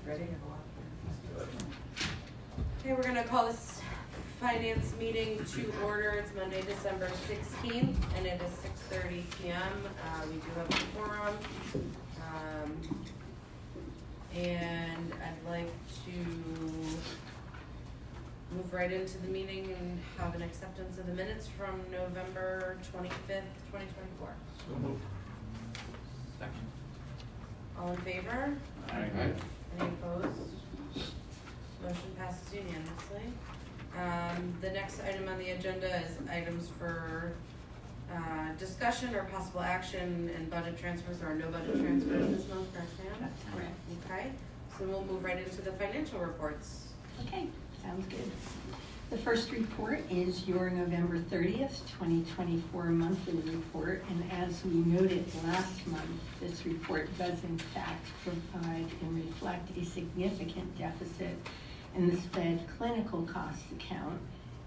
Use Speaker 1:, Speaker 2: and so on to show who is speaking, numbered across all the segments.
Speaker 1: Ready?
Speaker 2: Okay, we're gonna call this finance meeting to order. It's Monday, December 16th, and it is 6:30 p.m. We do have a quorum. And I'd like to move right into the meeting and have an acceptance of the minutes from November 25th, 2024.
Speaker 3: So moved. Second.
Speaker 2: All in favor?
Speaker 3: Aye.
Speaker 2: Any opposed? Motion passes unanimously. The next item on the agenda is items for discussion or possible action and budget transfers. There are no budget transfers this month, correct, ma'am?
Speaker 1: That's correct.
Speaker 2: Okay, so we'll move right into the financial reports.
Speaker 1: Okay, sounds good. The first report is your November 30th, 2024 monthly report, and as we noted last month, this report does in fact provide and reflect a significant deficit in the SPED clinical costs account.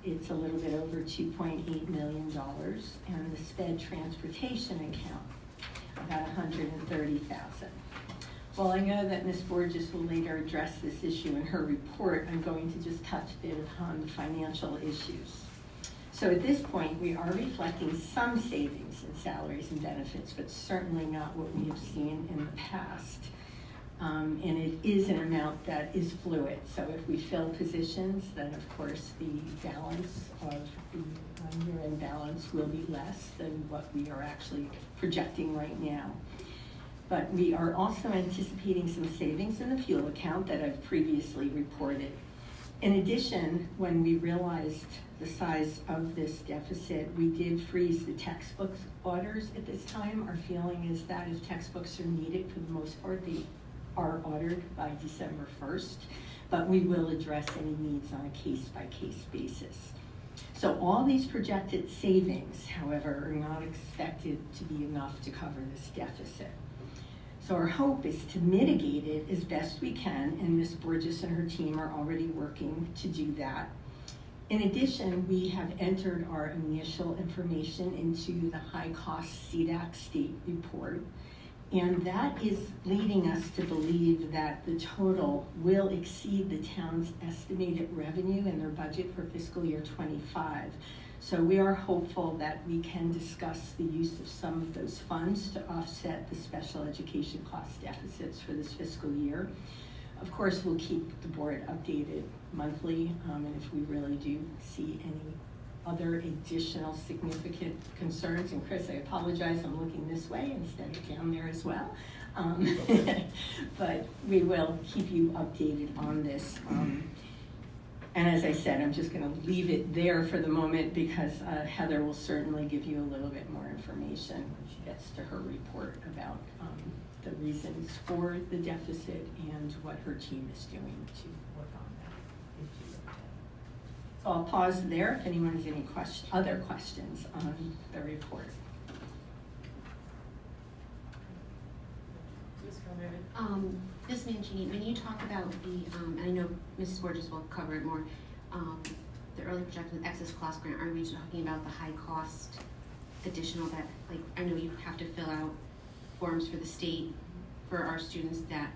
Speaker 1: It's a little bit over $2.8 million, and the SPED transportation account, about $130,000. While I know that Ms. Borges will later address this issue in her report, I'm going to just touch a bit upon the financial issues. So at this point, we are reflecting some savings in salaries and benefits, but certainly not what we have seen in the past. And it is an amount that is fluid. So if we fill positions, then of course the balance of the year-end balance will be less than what we are actually projecting right now. But we are also anticipating some savings in the fuel account that I've previously reported. In addition, when we realized the size of this deficit, we did freeze the textbooks orders at this time. Our feeling is that if textbooks are needed, for the most part, they are ordered by December 1st, but we will address any needs on a case-by-case basis. So all these projected savings, however, are not expected to be enough to cover this deficit. So our hope is to mitigate it as best we can, and Ms. Borges and her team are already working to do that. In addition, we have entered our initial information into the high-cost CDAC state report, and that is leading us to believe that the total will exceed the town's estimated revenue in their budget for fiscal year 25. So we are hopeful that we can discuss the use of some of those funds to offset the special education cost deficits for this fiscal year. Of course, we'll keep the board updated monthly, and if we really do see any other additional significant concerns, and Chris, I apologize, I'm looking this way instead of down there as well. But we will keep you updated on this. And as I said, I'm just going to leave it there for the moment because Heather will certainly give you a little bit more information when she gets to her report about the reasons for the deficit and what her team is doing to work on that issue. So I'll pause there if anyone has any other questions on the report.
Speaker 4: Ms. Mancini, when you talk about the, and I know Mrs. Borges will cover it more, the early projected excess cost grant, are we talking about the high cost additional that, like, I know you have to fill out forms for the state for our students that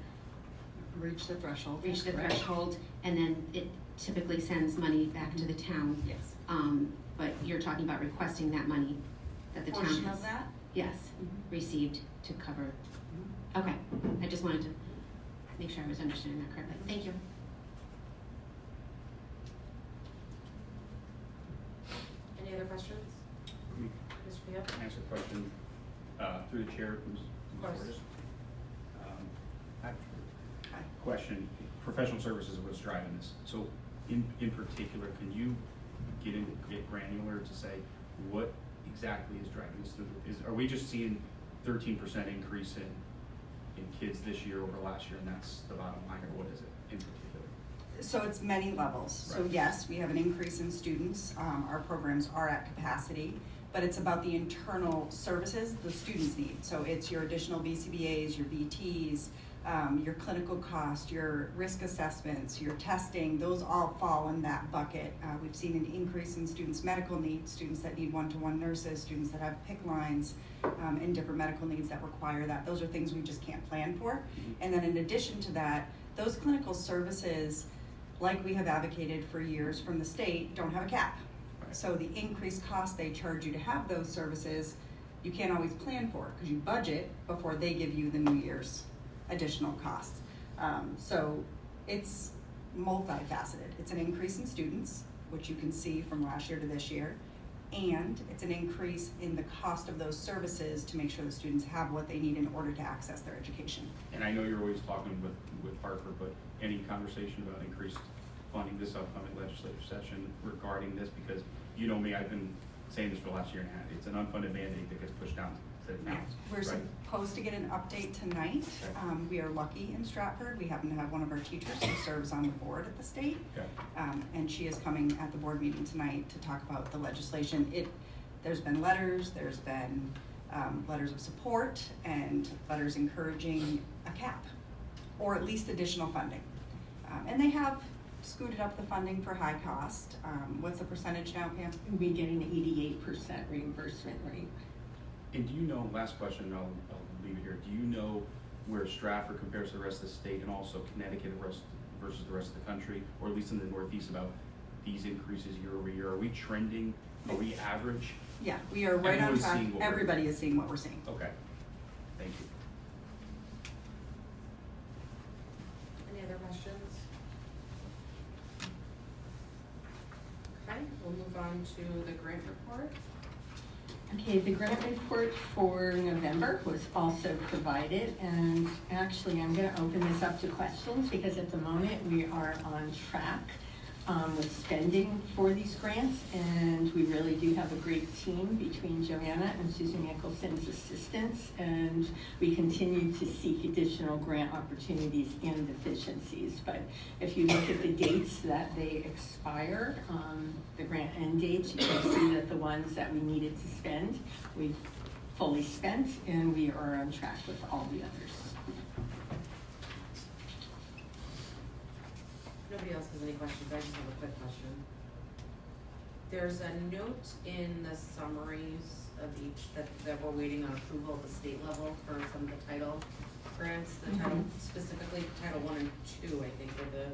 Speaker 5: Reach the threshold.
Speaker 4: And then it typically sends money back to the town.
Speaker 5: Yes.
Speaker 4: But you're talking about requesting that money that the town
Speaker 5: Portion
Speaker 4: has.
Speaker 5: of that?
Speaker 4: Yes, received to cover. Okay, I just wanted to make sure I was understanding that correctly. Thank you.
Speaker 2: Any other questions? Mr. Pio?
Speaker 3: Can I ask a question through the chair, Ms.
Speaker 2: course.
Speaker 3: Borges? I have a question. Professional services was driving this. So in particular, can you get granular to say what exactly is driving this? Are we just seeing 13% increase in kids this year over last year, and that's the bottom line, or what is it in particular?
Speaker 5: So it's many levels.
Speaker 3: Right.
Speaker 5: So yes, we have an increase in students. Our programs are at capacity, but it's about the internal services the students need. So it's your additional BCBAs, your BTs, your clinical cost, your risk assessments, your testing, those all fall in that bucket. We've seen an increase in students' medical needs, students that need one-to-one nurses, students that have PIC lines, and different medical needs that require that. Those are things we just can't plan for. And then in addition to that, Those clinical services, like we have advocated for years from the state, don't have a cap.
Speaker 3: Right.
Speaker 5: So the increased cost they charge you to have those services, you can't always plan for, because you budget before they give you the New Year's additional costs. So it's multifaceted. It's an increase in students, which you can see from last year to this year, and it's an increase in the cost of those services to make sure the students have what they need in order to access their education.
Speaker 3: And I know you're always talking with Parker, but any conversation about increased funding this upcoming legislative session regarding this? Because you know me, I've been saying this for the last year and a half. It's an unfunded mandate that gets pushed down to the towns.
Speaker 5: We're
Speaker 3: right?
Speaker 5: supposed to get an update tonight.
Speaker 3: Okay.
Speaker 5: We are lucky in Stratford. We happen to have one of our teachers who serves on the board at the state.
Speaker 3: Okay.
Speaker 5: And she is coming at the board meeting tonight to talk about the legislation. There's been letters, there's been letters of support, and letters encouraging a cap, or at least additional funding. And they have scooted up the funding for high cost. What's the percentage now, Pam?
Speaker 1: We get an 88% reimbursement rate.
Speaker 3: And do you know, last question, and I'll leave it here, do you know where Stratford compares to the rest of the state and also Connecticut versus the rest of the country, or at least in the Northeast, about these increases year over year? Are we trending, are we average?
Speaker 5: Yeah, we are right on
Speaker 3: Everyone's
Speaker 5: track.
Speaker 3: seeing what we're-
Speaker 5: Everybody is seeing what we're seeing.
Speaker 3: Okay, thank you.
Speaker 2: Any other questions? Okay, we'll move on to the grant report.
Speaker 1: Okay, the grant report for November was also provided, and actually I'm going to open this up to questions because at the moment we are on track with spending for these grants, and we really do have a great team between Joanna and Susan Nicholson's assistance, and we continue to seek additional grant opportunities and efficiencies. But if you look at the dates that they expire, the grant end dates, you can see that the ones that we needed to spend, we've fully spent, and we are on track with all the others.
Speaker 2: Nobody else has any questions, I just have a quick question. There's a note in the summaries of each that we're waiting on approval at the state level for some of the title grants, the title, specifically Title I and II, I think, were the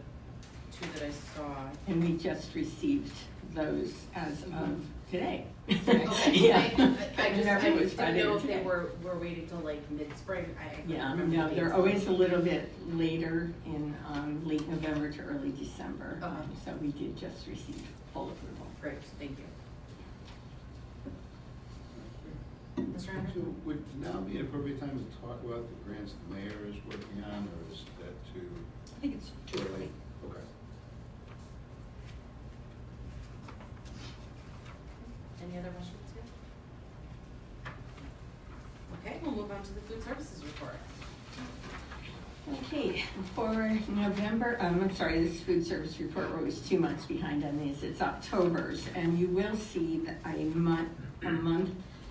Speaker 2: two that I saw.
Speaker 1: And we just received those as of today.
Speaker 2: Okay,
Speaker 1: Yeah.
Speaker 2: I
Speaker 1: Whenever it was
Speaker 2: didn't
Speaker 1: Friday
Speaker 2: know
Speaker 1: or
Speaker 2: if they
Speaker 1: today.
Speaker 2: were waiting till like mid-spring, I couldn't
Speaker 1: Yeah,
Speaker 2: remember
Speaker 1: no,
Speaker 2: the
Speaker 1: they're
Speaker 2: dates.
Speaker 1: always a little bit later in late November to early December.
Speaker 2: Okay.
Speaker 1: So we did just receive full approval.
Speaker 2: Great, thank you. Mr.
Speaker 6: So
Speaker 2: Anderson?
Speaker 6: would now be an appropriate time to talk about the grants the mayor is working on, or is that too
Speaker 5: I think it's too early.
Speaker 6: Okay.
Speaker 2: Any other questions here? Okay, we'll move on to the food services report.
Speaker 1: Okay, for November, I'm sorry, this food service report, we're always 2 months behind on these, it's October's, and you will see that a month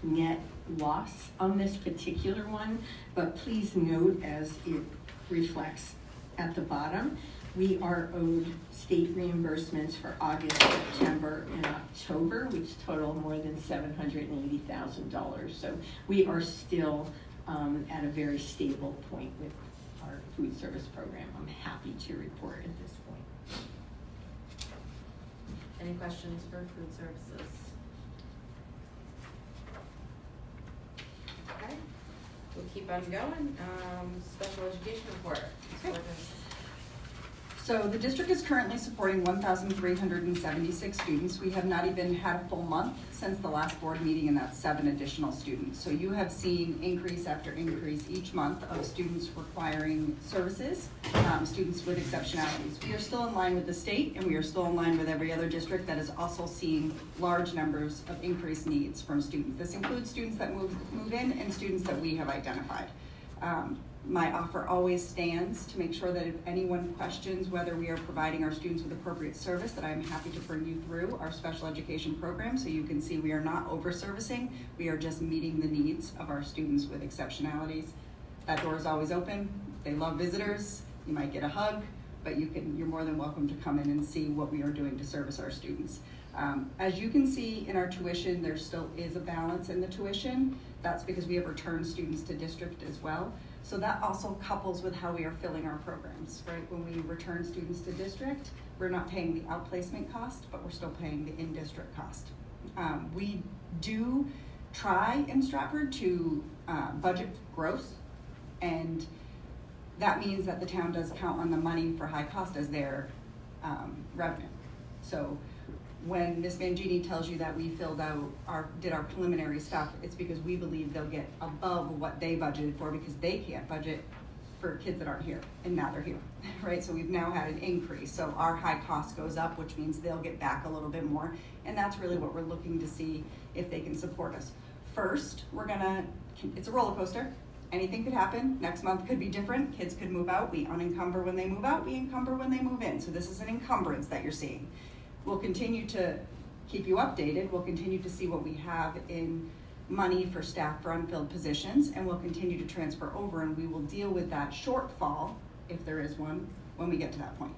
Speaker 1: net loss on this particular one, but please note as it reflects at the bottom, we are owed state reimbursements for August, September, and October, which total more than $780,000. So we are still at a very stable point with our food service program. I'm happy to report at this point.
Speaker 2: Any questions for food services? Okay, we'll keep on going. Special education report. Ms. Borges.
Speaker 5: So the district is currently supporting 1,376 students. We have not even had a full month since the last board meeting, and that's 7 additional students. So you have seen increase after increase each month of students requiring services, students with exceptionalities. We are still in line with the state, and we are still in line with every other district that is also seeing large numbers of increased needs from students. This includes students that move in and students that we have identified. My offer always stands to make sure that if anyone questions whether we are providing our students with appropriate service, that I'm happy to bring you through our special education program so you can see we are not over-servicing, we are just meeting the needs of our students with exceptionalities. That door is always open. They love visitors. You might get a hug, but you're more than welcome to come in and see what we are doing to service our students. As you can see in our tuition, there still is a balance in the tuition. That's because we have returned students to district as well. So that also couples with how we are filling our programs, right? When we return students to district, we're not paying the outplacement cost, but we're still paying the in-district cost. We do try in Stratford to budget growth, and that means that the town does count on the money for high cost as their revenue. So when Ms. Mangini tells you that we did our preliminary stuff, it's because we believe they'll get above what they budgeted for, because they can't budget for kids that aren't here, and now they're here, right? So we've now had an increase, so our high cost goes up, which means they'll get back a little bit more, and that's really what we're looking to see if they can support us. First, it's a roller coaster. Anything could happen. Next month could be different. Kids could move out. We unencumber when they move out. We encumber when they move in. So this is an encumbrance that you're seeing. We'll continue to keep you updated. We'll continue to see what we have in money for staff for unfilled positions, and we'll continue to transfer over, and we will deal with that shortfall, if there is one, when we get to that point.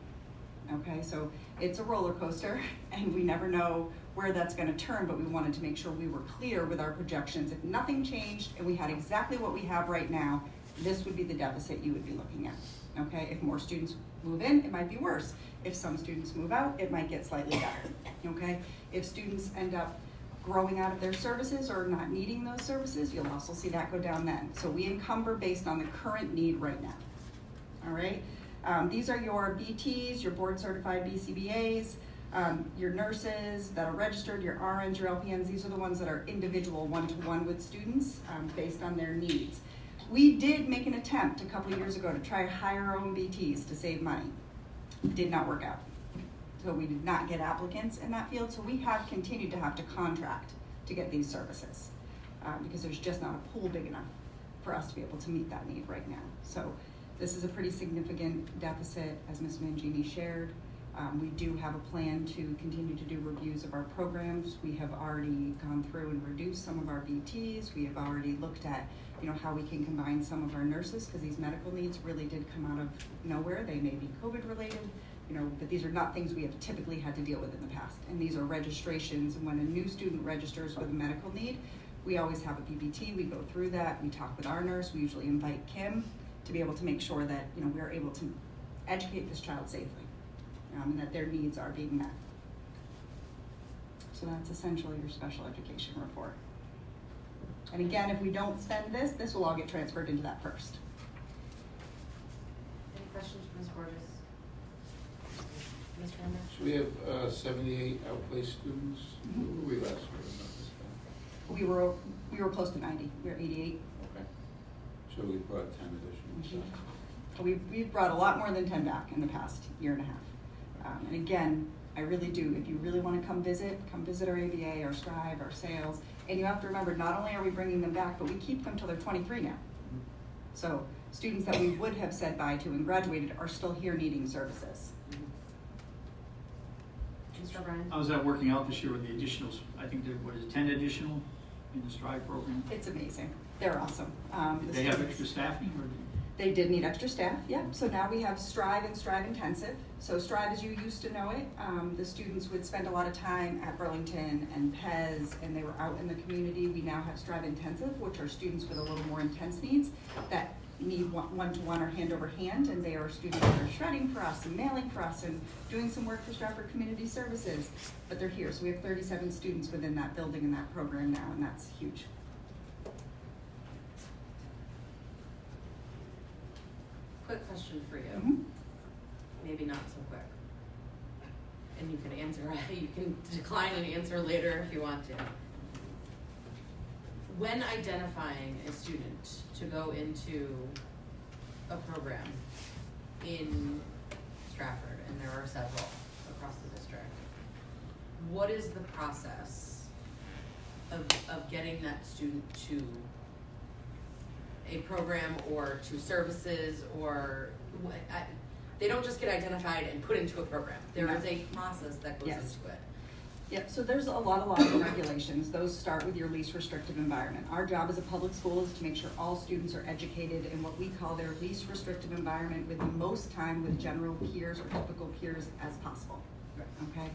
Speaker 5: Okay, so it's a roller coaster, and we never know where that's going to turn, but we wanted to make sure we were clear with our projections. If nothing changed and we had exactly what we have right now, this would be the deficit you would be looking at. Okay, if more students move in, it might be worse. If some students move out, it might get slightly better. Okay, if students end up growing out of their services or not needing those services, you'll also see that go down then. So we encumber based on the current need right now. All right, these are your BTs, your board certified BCBAs, your nurses that are registered, your RNs, your LPNs. These are the ones that are individual one-to-one with students based on their needs. We did make an attempt a couple of years ago to try to hire our own BTs to save money. Did not work out. So we did not get applicants in that field, so we have continued to have to contract to get these services because there's just not a pool big enough for us to be able to meet that need right now. So this is a pretty significant deficit, as Ms. Mangini shared. We do have a plan to continue to do reviews of our programs. We have already gone through and reduced some of our BTs. We have already looked at, how we can combine some of our nurses, because these medical needs really did come out of nowhere. They may be COVID related, but these are not things we have typically had to deal with in the past. And these are registrations, and when a new student registers with a medical need, we always have a PPT. We go through that. We talk with our nurse. We usually invite Kim to be able to make sure that we're able to educate this child safely. And that their needs are being met. So that's essentially your special education report. And again, if we don't spend this will all get transferred into that first.
Speaker 2: Any questions for Ms. Borges? Ms. Randall?
Speaker 6: So we have 78 outplaced students. Who were we last year?
Speaker 5: We were close to 90. We were 88.
Speaker 6: Okay. So we brought 10 additional.
Speaker 5: We've brought a lot more than 10 back in the past year and a half. And again, I really do, if you really want to come visit our ABA, our Strive, our sales, and you have to remember, not only are we bringing them back, but we keep them till they're 23 now. So students that we would have said bye to and graduated are still here needing services.
Speaker 2: Mr. O'Brien?
Speaker 7: How's that working out this year with the additionals? I think there, 10 additional in the Strive program?
Speaker 5: It's amazing. They're awesome.
Speaker 7: Did they have extra staffing, or?
Speaker 5: They did need extra staff, yeah. So now we have Strive and Strive Intensive. So Strive, as you used to know it, the students would spend a lot of time at Burlington and Pez, and they were out in the community. We now have Strive Intensive, which are students with a little more intense needs that need one-to-one or hand-over-hand, and they are students that are shredding for us and mailing for us and doing some work for Stratford Community Services, but they're here. So we have 37 students within that building in that program now, and that's huge.
Speaker 2: Quick question for you.
Speaker 5: Mm-hmm.
Speaker 2: Maybe not so quick. And you can answer, you can decline and answer later if you want to. When identifying a student to go into a program in Stratford, and there are several across the district, what is the process of getting that student to a program or to services, or they don't just get identified and put into a program. There is a process that goes
Speaker 5: Yes.
Speaker 2: into it.
Speaker 5: Yep, so there's a lot of laws and regulations. Those start with your least restrictive environment. Our job as a public school is to make sure all students are educated in what we call their least restrictive environment, with the most time with general peers or typical peers as possible, okay?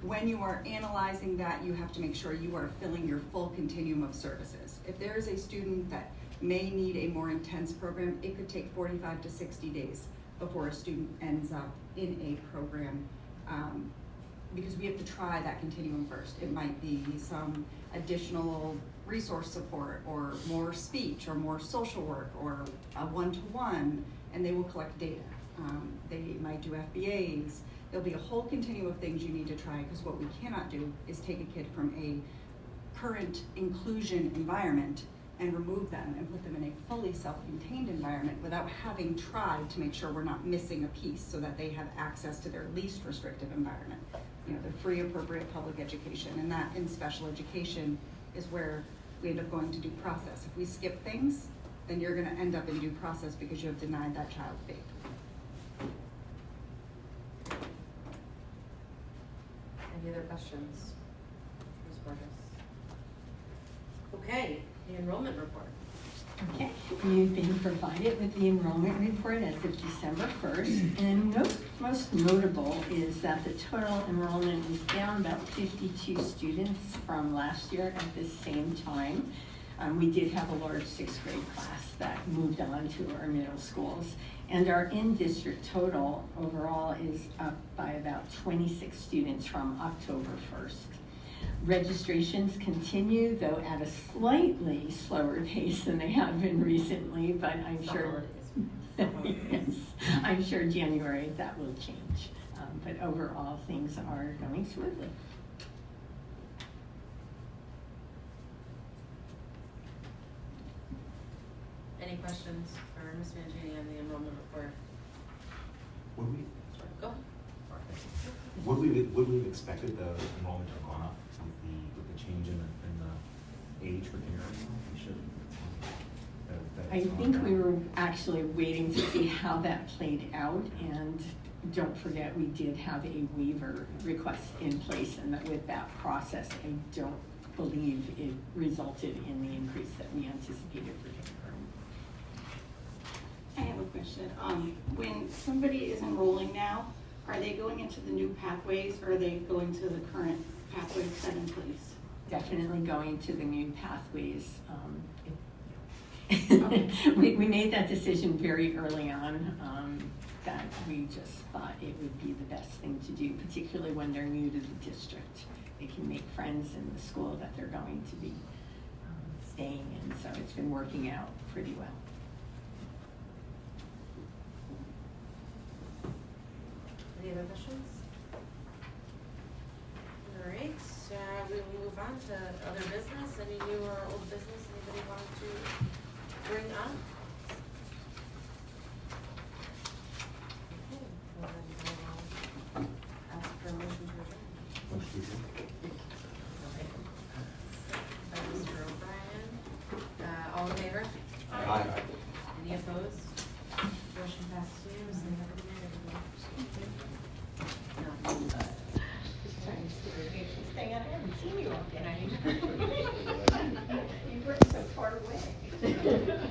Speaker 5: When you are analyzing that, you have to make sure you are filling your full continuum of services. If there is a student that may need a more intense program, it could take 45 to 60 days before a student ends up in a program, because we have to try that continuum first. It might be some additional resource support, or more speech, or more social work, or a one-to-one, and they will collect data. They might do FBAs. There'll be a whole continuum of things you need to try, because what we cannot do is take a kid from a current inclusion environment and remove them and put them in a fully self-contained environment without having tried to make sure we're not missing a piece, so that they have access to their least restrictive environment. You know, the free, appropriate public education, and that in special education is where we end up going to due process. If we skip things, then you're gonna end up in due process because you have denied that child FAPE.
Speaker 2: Any other questions? Ms. Burgess? Okay, the enrollment report.
Speaker 1: Okay, you've been provided with the enrollment report as of December 1st, and most notable is that the total enrollment is down about 52 students from last year at this same time. We did have a large 6th grade class that moved on to our middle schools, and our in-district total overall is up by about 26 students from October 1st. Registrations continue, though at a slightly slower pace than they have been recently, but I'm sure, yes, I'm sure January that will change. But overall, things are going smoothly.
Speaker 2: Any questions for Ms. Mangini on the enrollment report?
Speaker 8: Would we,
Speaker 2: Sorry, go.
Speaker 8: would we have expected the enrollment to have gone up with the change in the age for kindergarten? We should.
Speaker 1: I think we were actually waiting to see how that played out, and don't forget, we did have a waiver request in place, and that with that process, I don't believe it resulted in the increase that we anticipated for kindergarten.
Speaker 9: I have a question. When somebody is enrolling now, are they going into the new pathways, or are they going to the current pathways set in place?
Speaker 1: Definitely going to the new pathways.
Speaker 9: Okay.
Speaker 1: We made that decision very early on, that we just thought it would be the best thing to do, particularly when they're new to the district. They can make friends in the school that they're going to be staying in, so it's been working out pretty well.
Speaker 2: Any other questions? All right, we will move on to other business. Any new or old business anybody wanted to bring up? Okay, well then I'll ask for a motion to adjourn. By Mr. O'Brien. All in favor?
Speaker 8: Aye.
Speaker 2: Any opposed? Motion passes unanimously. Have a good night, everyone.
Speaker 1: Just trying to see where you're staying at. I haven't seen you all day. You were so far away.